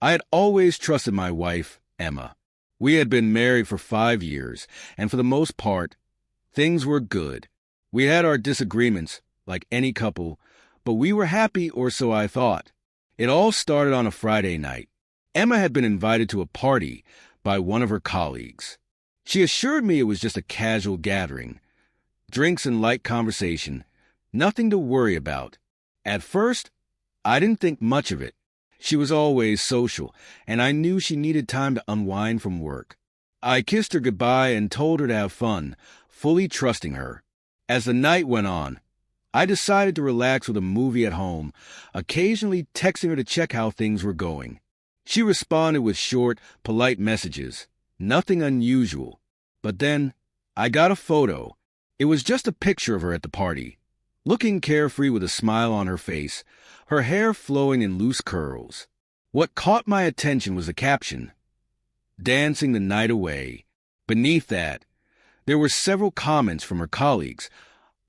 I had always trusted my wife, Emma. We had been married for 5 years, and for the most part, things were good. We had our disagreements, like any couple, but we were happy, or so I thought. It all started on a Friday night. Emma had been invited to a party by one of her colleagues. She assured me it was just a casual gathering, drinks and light conversation, nothing to worry about. At first, I didn't think much of it. She was always social, and I knew she needed time to unwind from work. I kissed her goodbye and told her to have fun, fully trusting her. As the night went on, I decided to relax with a movie at home, occasionally texting her to check how things were going. She responded with short, polite messages, nothing unusual. But then, I got a photo. It was just a picture of her at the party, looking carefree with a smile on her face, her hair flowing in loose curls. What caught my attention was the caption, "Dancing the night away." Beneath that, there were several comments from her colleagues,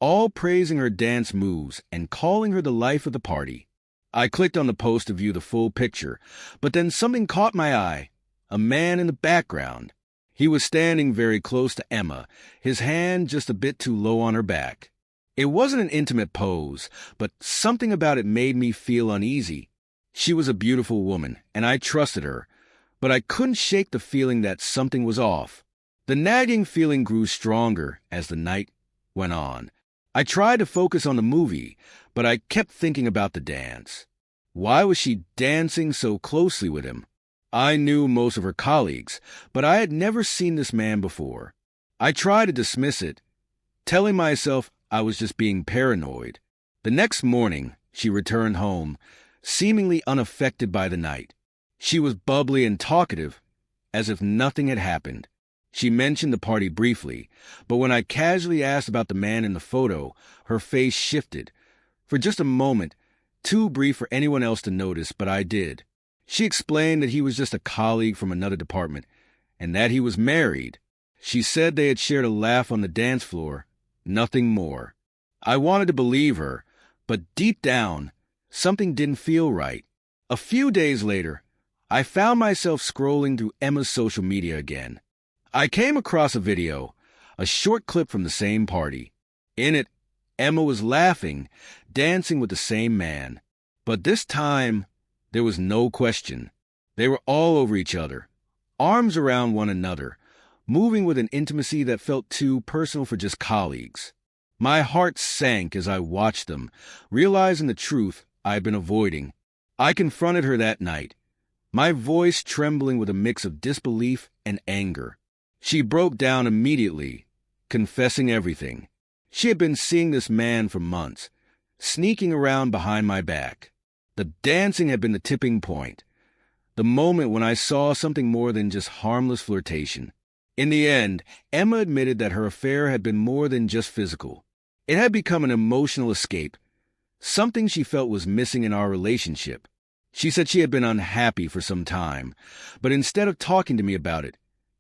all praising her dance moves and calling her the life of the party. I clicked on the post to view the full picture, but then something caught my eye, a man in the background. He was standing very close to Emma, his hand just a bit too low on her back. It wasn't an intimate pose, but something about it made me feel uneasy. She was a beautiful woman, and I trusted her, but I couldn't shake the feeling that something was off. The nagging feeling grew stronger as the night went on. I tried to focus on the movie, but I kept thinking about the dance. Why was she dancing so closely with him? I knew most of her colleagues, but I had never seen this man before. I tried to dismiss it, telling myself I was just being paranoid. The next morning, she returned home, seemingly unaffected by the night. She was bubbly and talkative, as if nothing had happened. She mentioned the party briefly, but when I casually asked about the man in the photo, her face shifted. For just a moment, too brief for anyone else to notice, but I did. She explained that he was just a colleague from another department, and that he was married. She said they had shared a laugh on the dance floor, nothing more. I wanted to believe her, but deep down, something didn't feel right. A few days later, I found myself scrolling through Emma's social media again. I came across a video, a short clip from the same party. In it, Emma was laughing, dancing with the same man. But this time, there was no question. They were all over each other, arms around one another, moving with an intimacy that felt too personal for just colleagues. My heart sank as I watched them, realizing the truth I had been avoiding. I confronted her that night, my voice trembling with a mix of disbelief and anger. She broke down immediately, confessing everything. She had been seeing this man for months, sneaking around behind my back. The dancing had been the tipping point, the moment when I saw something more than just harmless flirtation. In the end, Emma admitted that her affair had been more than just physical. It had become an emotional escape, something she felt was missing in our relationship. She said she had been unhappy for some time, but instead of talking to me about it,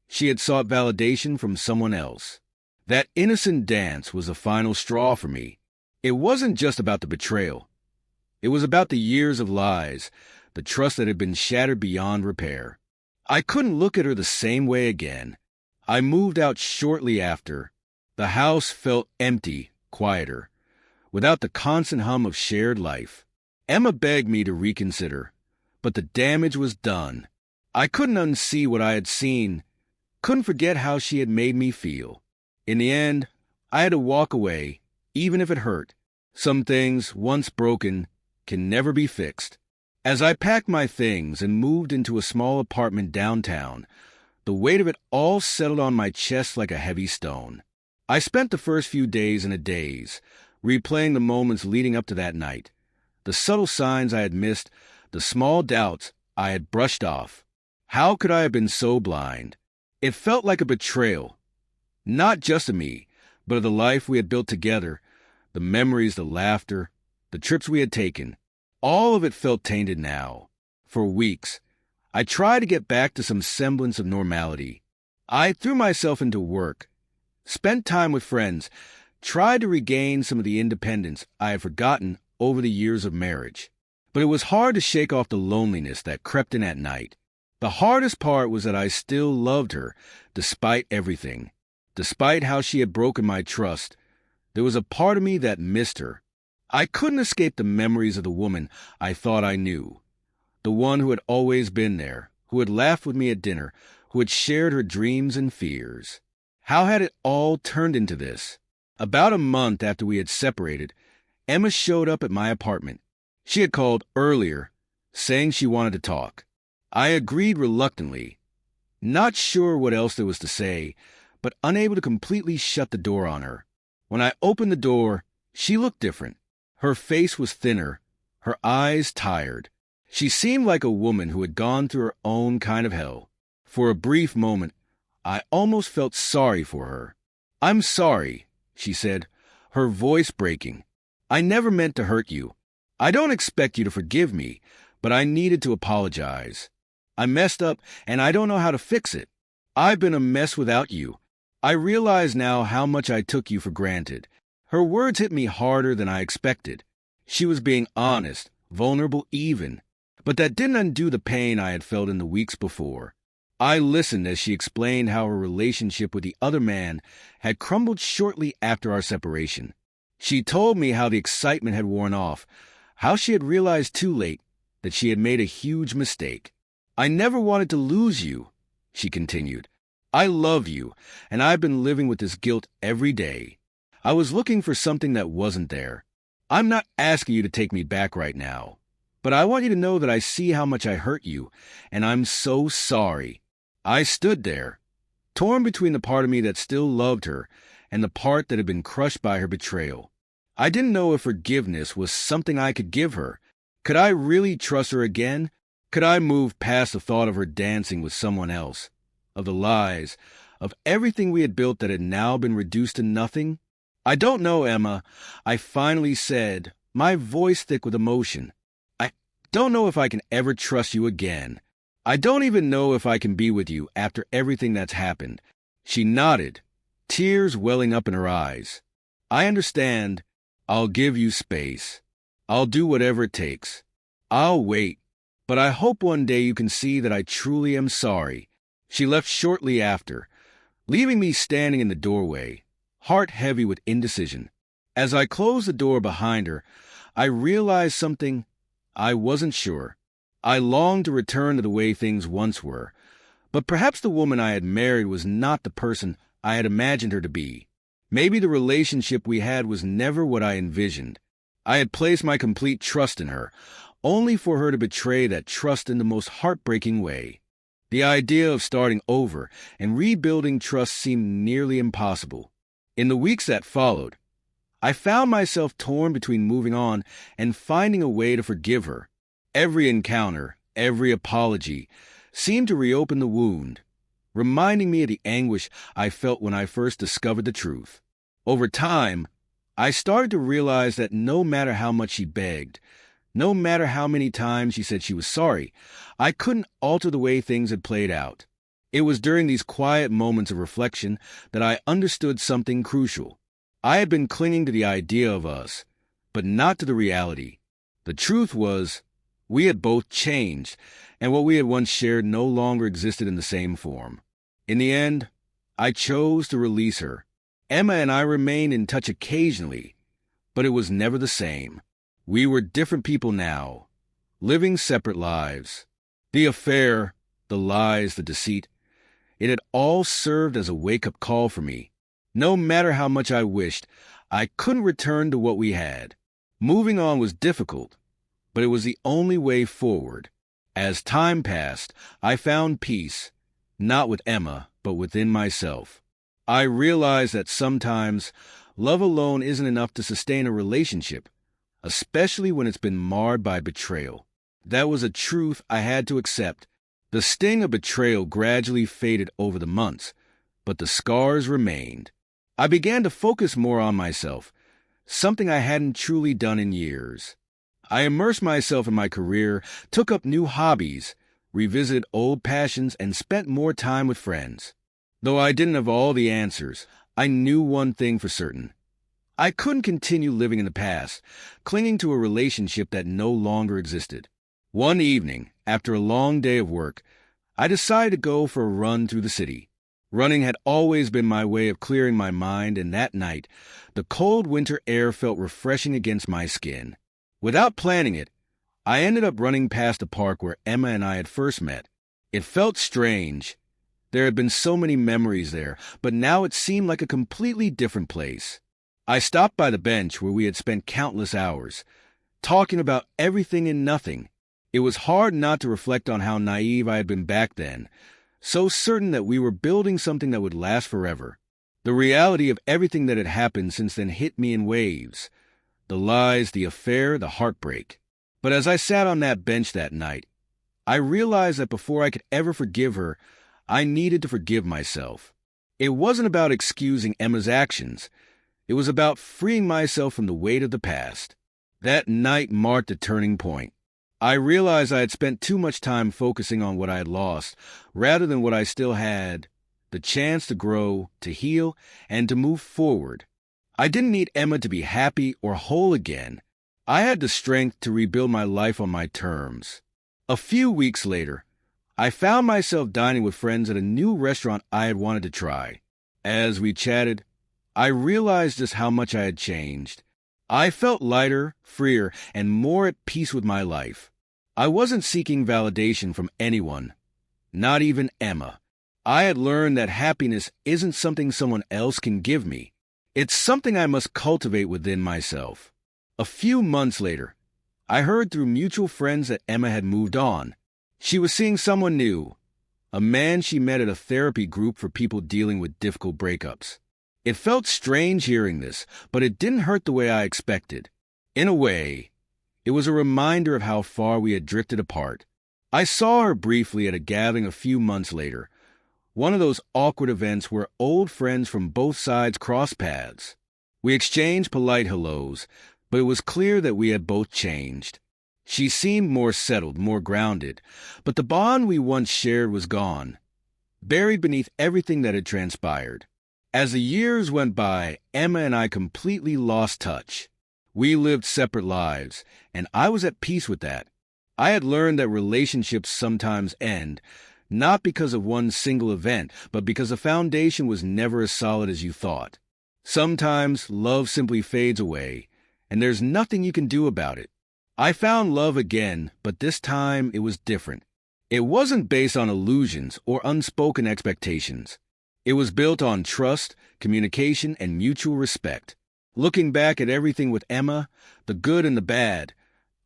she had sought validation from someone else. That innocent dance was the final straw for me. It wasn't just about the betrayal. It was about the years of lies, the trust that had been shattered beyond repair. I couldn't look at her the same way again. I moved out shortly after. The house felt empty, quieter, without the constant hum of shared life. Emma begged me to reconsider, but the damage was done. I couldn't unsee what I had seen, couldn't forget how she had made me feel. In the end, I had to walk away, even if it hurt. Some things, once broken, can never be fixed. As I packed my things and moved into a small apartment downtown, the weight of it all settled on my chest like a heavy stone. I spent the first few days in a daze, replaying the moments leading up to that night, the subtle signs I had missed, the small doubts I had brushed off. How could I have been so blind? It felt like a betrayal, not just of me, but of the life we had built together, the memories, the laughter, the trips we had taken. All of it felt tainted now. For weeks, I tried to get back to some semblance of normality. I threw myself into work, spent time with friends, tried to regain some of the independence I had forgotten over the years of marriage. But it was hard to shake off the loneliness that crept in at night. The hardest part was that I still loved her, despite everything. Despite how she had broken my trust, there was a part of me that missed her. I couldn't escape the memories of the woman I thought I knew. The one who had always been there, who had laughed with me at dinner, who had shared her dreams and fears. How had it all turned into this? About a month after we had separated, Emma showed up at my apartment. She had called earlier, saying she wanted to talk. I agreed reluctantly, not sure what else there was to say, but unable to completely shut the door on her. When I opened the door, she looked different. Her face was thinner, her eyes tired. She seemed like a woman who had gone through her own kind of hell. For a brief moment, I almost felt sorry for her. "I'm sorry," she said, her voice breaking. "I never meant to hurt you. I don't expect you to forgive me, but I needed to apologize. I messed up, and I don't know how to fix it. I've been a mess without you. I realize now how much I took you for granted." Her words hit me harder than I expected. She was being honest, vulnerable even, but that didn't undo the pain I had felt in the weeks before. I listened as she explained how her relationship with the other man had crumbled shortly after our separation. She told me how the excitement had worn off, how she had realized too late that she had made a huge mistake. "I never wanted to lose you," she continued. "I love you, and I've been living with this guilt every day. I was looking for something that wasn't there. I'm not asking you to take me back right now, but I want you to know that I see how much I hurt you, and I'm so sorry." I stood there, torn between the part of me that still loved her and the part that had been crushed by her betrayal. I didn't know if forgiveness was something I could give her. Could I really trust her again? Could I move past the thought of her dancing with someone else, of the lies, of everything we had built that had now been reduced to nothing? "I don't know, Emma," I finally said, my voice thick with emotion. "I don't know if I can ever trust you again. I don't even know if I can be with you after everything that's happened." She nodded, tears welling up in her eyes. "I understand. I'll give you space. I'll do whatever it takes. I'll wait. But I hope one day you can see that I truly am sorry." She left shortly after, leaving me standing in the doorway, heart heavy with indecision. As I closed the door behind her, I realized something. I wasn't sure. I longed to return to the way things once were, but perhaps the woman I had married was not the person I had imagined her to be. Maybe the relationship we had was never what I envisioned. I had placed my complete trust in her, only for her to betray that trust in the most heartbreaking way. The idea of starting over and rebuilding trust seemed nearly impossible. In the weeks that followed, I found myself torn between moving on and finding a way to forgive her. Every encounter, every apology, seemed to reopen the wound, reminding me of the anguish I felt when I first discovered the truth. Over time, I started to realize that no matter how much she begged, no matter how many times she said she was sorry, I couldn't alter the way things had played out. It was during these quiet moments of reflection that I understood something crucial. I had been clinging to the idea of us, but not to the reality. The truth was, we had both changed, and what we had once shared no longer existed in the same form. In the end, I chose to release her. Emma and I remained in touch occasionally, but it was never the same. We were different people now, living separate lives. The affair, the lies, the deceit, it had all served as a wake-up call for me. No matter how much I wished, I couldn't return to what we had. Moving on was difficult, but it was the only way forward. As time passed, I found peace, not with Emma, but within myself. I realized that sometimes love alone isn't enough to sustain a relationship, especially when it's been marred by betrayal. That was a truth I had to accept. The sting of betrayal gradually faded over the months, but the scars remained. I began to focus more on myself, something I hadn't truly done in years. I immersed myself in my career, took up new hobbies, revisited old passions, and spent more time with friends. Though I didn't have all the answers, I knew one thing for certain. I couldn't continue living in the past, clinging to a relationship that no longer existed. One evening, after a long day of work, I decided to go for a run through the city. Running had always been my way of clearing my mind, and that night, the cold winter air felt refreshing against my skin. Without planning it, I ended up running past the park where Emma and I had first met. It felt strange. There had been so many memories there, but now it seemed like a completely different place. I stopped by the bench where we had spent countless hours, talking about everything and nothing. It was hard not to reflect on how naive I had been back then, so certain that we were building something that would last forever. The reality of everything that had happened since then hit me in waves. The lies, the affair, the heartbreak. But as I sat on that bench that night, I realized that before I could ever forgive her, I needed to forgive myself. It wasn't about excusing Emma's actions. It was about freeing myself from the weight of the past. That night marked a turning point. I realized I had spent too much time focusing on what I had lost, rather than what I still had, the chance to grow, to heal, and to move forward. I didn't need Emma to be happy or whole again. I had the strength to rebuild my life on my terms. A few weeks later, I found myself dining with friends at a new restaurant I had wanted to try. As we chatted, I realized just how much I had changed. I felt lighter, freer, and more at peace with my life. I wasn't seeking validation from anyone, not even Emma. I had learned that happiness isn't something someone else can give me. It's something I must cultivate within myself. A few months later, I heard through mutual friends that Emma had moved on. She was seeing someone new, a man she met at a therapy group for people dealing with difficult breakups. It felt strange hearing this, but it didn't hurt the way I expected. In a way, it was a reminder of how far we had drifted apart. I saw her briefly at a gathering a few months later, one of those awkward events where old friends from both sides crossed paths. We exchanged polite hellos, but it was clear that we had both changed. She seemed more settled, more grounded, but the bond we once shared was gone, buried beneath everything that had transpired. As the years went by, Emma and I completely lost touch. We lived separate lives, and I was at peace with that. I had learned that relationships sometimes end, not because of one single event, but because the foundation was never as solid as you thought. Sometimes love simply fades away, and there's nothing you can do about it. I found love again, but this time it was different. It wasn't based on illusions or unspoken expectations. It was built on trust, communication, and mutual respect. Looking back at everything with Emma, the good and the bad,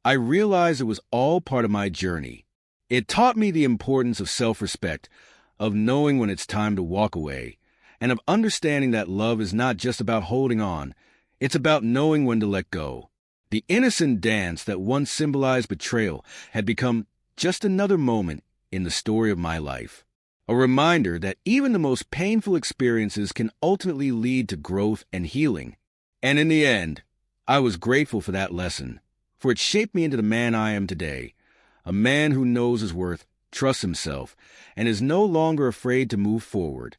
I realized it was all part of my journey. It taught me the importance of self-respect, of knowing when it's time to walk away, and of understanding that love is not just about holding on, it's about knowing when to let go. The innocent dance that once symbolized betrayal had become just another moment in the story of my life. A reminder that even the most painful experiences can ultimately lead to growth and healing. And in the end, I was grateful for that lesson, for it shaped me into the man I am today, a man who knows his worth, trusts himself, and is no longer afraid to move forward.